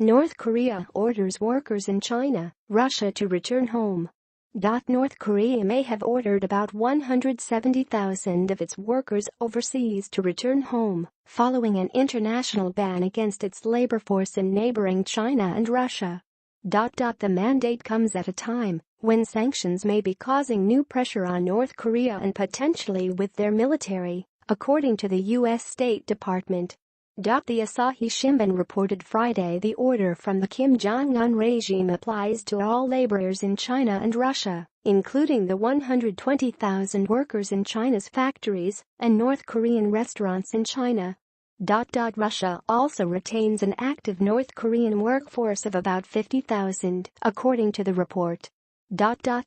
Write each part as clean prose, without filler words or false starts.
North Korea orders workers in China, Russia to return home. North Korea may have ordered about 170,000 of its workers overseas to return home, following an international ban against its labor force in neighboring China and Russia. The mandate comes at a time when sanctions may be causing new pressure on North Korea and potentially with their military, according to the U.S. State Department. The Asahi Shimbun reported Friday the order from the Kim Jong Un regime applies to all laborers in China and Russia, including the 120,000 workers in China's factories and North Korean restaurants in China. Russia also retains an active North Korean workforce of about 50,000, according to the report.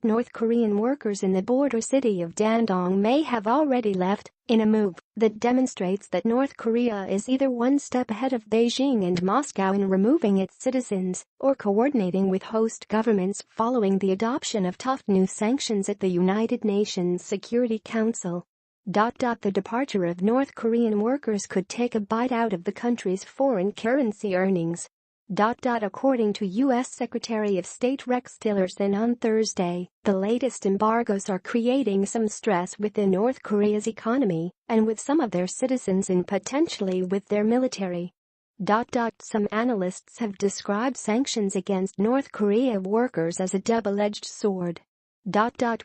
North Korean workers in the border city of Dandong may have already left, in a move that demonstrates that North Korea is either one step ahead of Beijing and Moscow in removing its citizens or coordinating with host governments following the adoption of tough new sanctions at the United Nations Security Council. The departure of North Korean workers could take a bite out of the country's foreign currency earnings. According to U.S. Secretary of State Rex Tillerson on Thursday, the latest embargoes are creating some stress within North Korea's economy and with some of their citizens and potentially with their military. Some analysts have described sanctions against North Korea workers as a double-edged sword.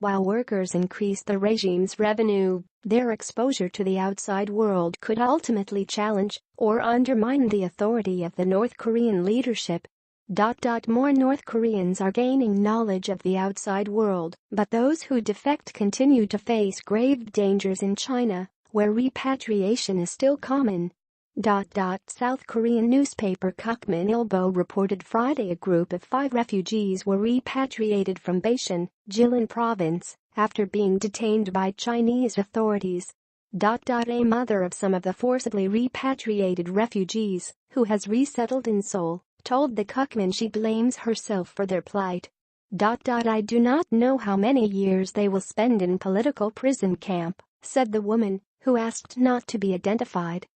While workers increase the regime's revenue, their exposure to the outside world could ultimately challenge or undermine the authority of the North Korean leadership. More North Koreans are gaining knowledge of the outside world, but those who defect continue to face grave dangers in China, where repatriation is still common. South Korean newspaper Kukmin Ilbo reported Friday a group of 5 refugees were repatriated from Baishan, Jilin province, after being detained by Chinese authorities. A mother of some of the forcibly repatriated refugees, who has resettled in Seoul, told the Kukmin she blames herself for their plight. I do not know how many years they will spend in political prison camp, said the woman, who asked not to be identified.